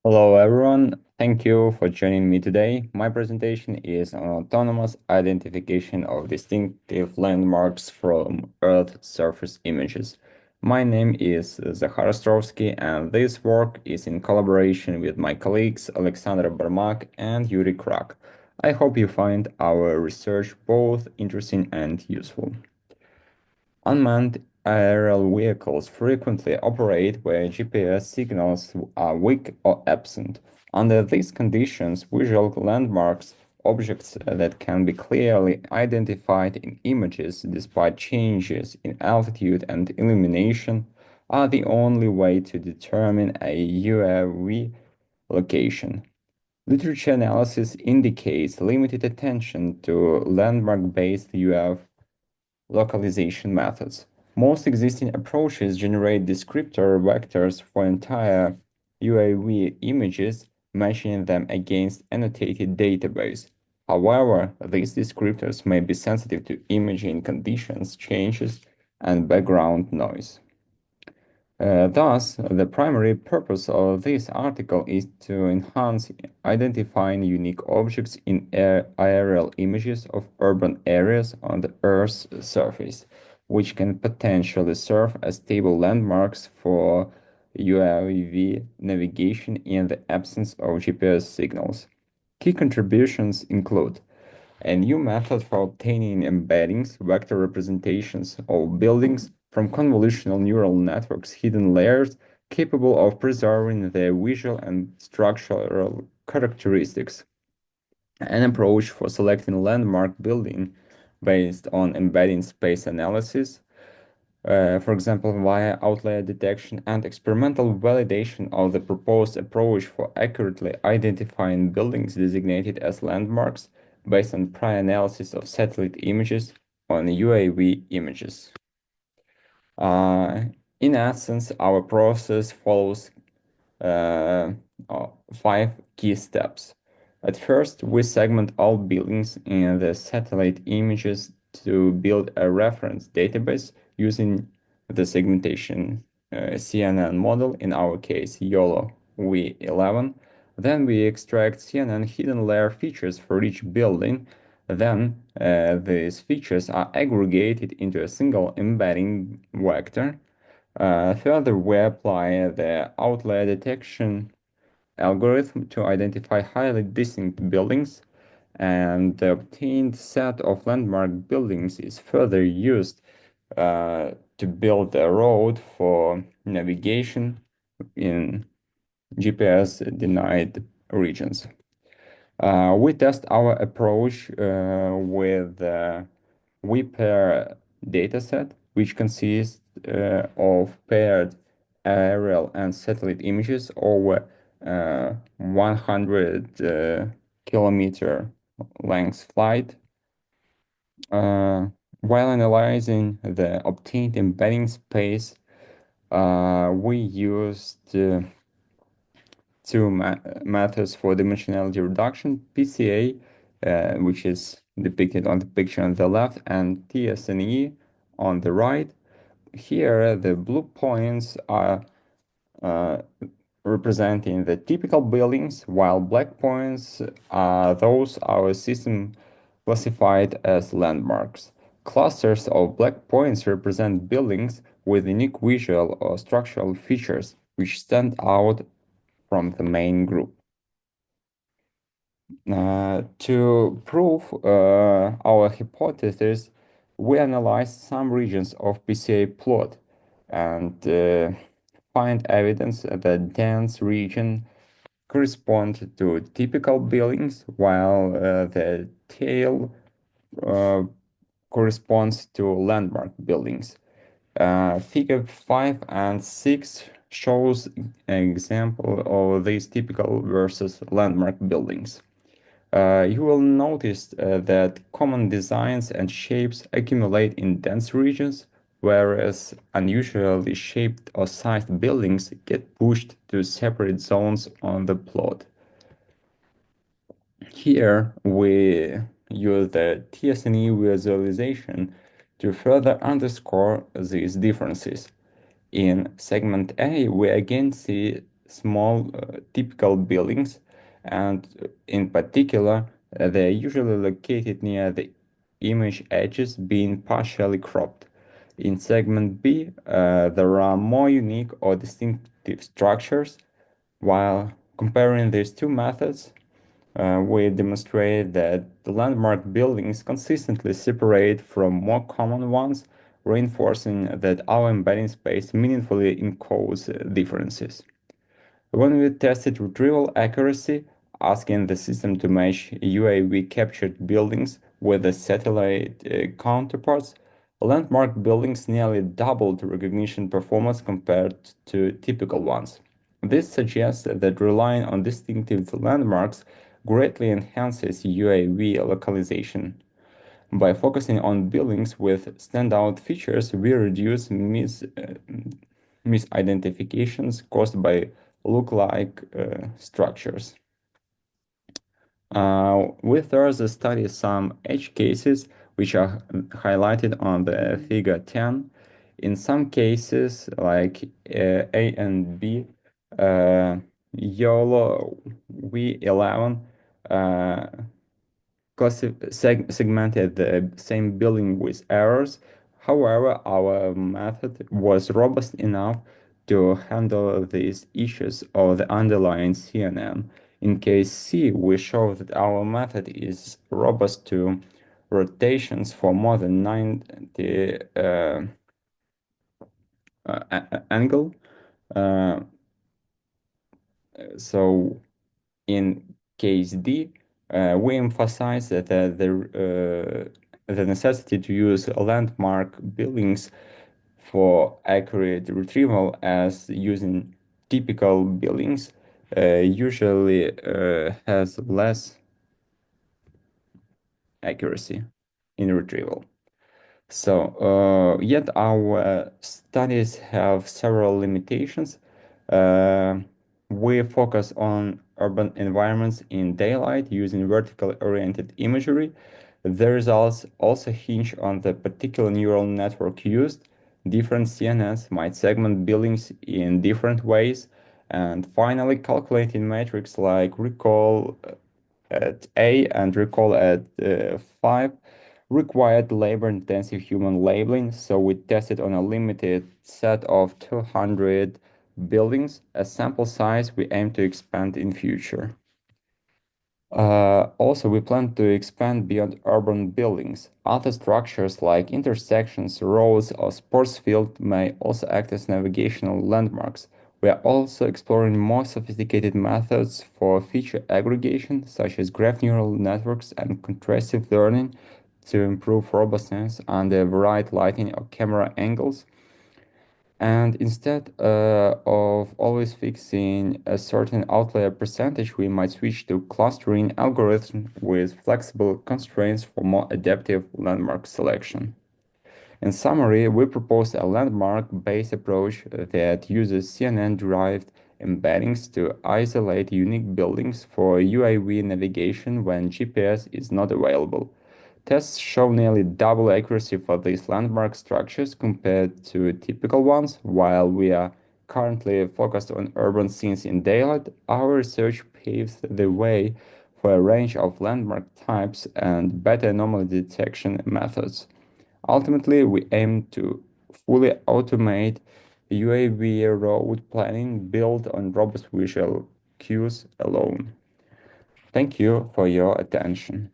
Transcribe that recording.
Hello, everyone. Thank you for joining me today. My presentation is on autonomous identification of distinctive landmarks from Earth surface images. My name is Zaporizhzhia, and this work is in collaboration with my colleagues Alexander Barmak and Yuri Krak. I hope you find our research both interesting and useful. Unmanned aerial vehicles frequently operate where GPS signals are weak or absent. Under these conditions, visual landmarks, objects that can be clearly identified in images despite changes in altitude and illumination, are the only way to determine a UAV location. Literature analysis indicates limited attention to landmark-based UAV localization methods. Most existing approaches generate descriptor vectors for entire UAV images, matching them against annotated database. However, these descriptors may be sensitive to imaging conditions, changes, and background noise. Thus, the primary purpose of this article is to enhance identifying unique objects in aerial images of urban areas on the Earth's surface, which can potentially serve as stable landmarks for UAV navigation in the absence of GPS signals. Key contributions include a new method for obtaining embeddings, vector representations of buildings from convolutional neural networks, hidden layers capable of preserving their visual and structural characteristics. An approach for selecting landmark building based on embedding space analysis, for example, via outlier detection and experimental validation of the proposed approach for accurately identifying buildings designated as landmarks based on prior analysis of satellite images on UAV images. Uh, in essence, our process follows uh, five key steps. At first, we segment all buildings in the satellite images to build a reference database using the segmentation CNN model, in our case YOLO V11. Then we extract CNN hidden layer features for each building. Then these features are aggregated into a single embedding vector. Further, we apply the outlier detection algorithm to identify highly distinct buildings, and the obtained set of landmark buildings is further used to build a road for navigation in GPS-denied regions. We test our approach with the WePair dataset, which consists of paired aerial and satellite images over 100 kilometer length flight. While analyzing the obtained embedding space, we used two methods for dimensionality reduction, PCA, which is depicted on the picture on the left, and TSNE on the right. Here, the blue points are uh, representing the typical buildings, while black points are those our system classified as landmarks. Clusters of black points represent buildings with unique visual or structural features which stand out from the main group. To prove our hypothesis, we analyzed some regions of PCA plot and find evidence that dense region correspond to typical buildings, while the tail uh, corresponds to landmark buildings. Figure 5 and 6 shows an example of these typical versus landmark buildings. You will notice that common designs and shapes accumulate in dense regions, whereas unusually shaped or sized buildings get pushed to separate zones on the plot. Here, we use the TSNE visualization to further underscore these differences. In segment A, we again see small, typical buildings, and in particular, they're usually located near the image edges, being partially cropped. In segment B, there are more unique or distinctive structures. While comparing these two methods, we demonstrate that the landmark buildings consistently separate from more common ones, reinforcing that our embedding space meaningfully encodes differences. When we tested retrieval accuracy, asking the system to match UAV captured buildings with the satellite counterparts, landmark buildings nearly doubled recognition performance compared to typical ones. This suggests that relying on distinctive landmarks greatly enhances UAV localization. By focusing on buildings with standout features, we reduce misidentifications caused by look-alike structures. We further study some edge cases which are highlighted on the figure 10. In some cases, like A and B, YOLO V11 uh, segmented the same building with errors. However, our method was robust enough to handle these issues of the underlying CNN. In case C, we show that our method is robust to rotations for more than 90 angle. Uh, so in case D, we emphasize that the necessity to use landmark buildings for accurate retrieval as using typical buildings usually has less accuracy in retrieval. Yet our studies have several limitations. Uh, we focus on urban environments in daylight using vertically oriented imagery. The results also hinge on the particular neural network used. Different CNNs might segment buildings in different ways. And finally, calculating metrics like recall at A and recall at 5 required labor-intensive human labeling, so we tested on a limited set of 200 buildings, a sample size we aim to expand in future. Also, we plan to expand beyond urban buildings. Other structures like intersections, roads, or sports fields may also act as navigational landmarks. We are also exploring more sophisticated methods for feature aggregation, such as graph neural networks and contrastive learning, to improve robustness under the right lighting or camera angles. And instead of always fixing a certain outlier percentage, we might switch to clustering algorithm with flexible constraints for more adaptive landmark selection. In summary, we propose a landmark-based approach that uses CNN-derived embeddings to isolate unique buildings for UAV navigation when GPS is not available. Tests show nearly double accuracy for these landmark structures compared to typical ones. While we are currently focused on urban scenes in daylight, our research paves the way for a range of landmark types and better anomaly detection methods. Ultimately, we aim to fully automate UAV road planning built on robust visual cues alone. Thank you for your attention.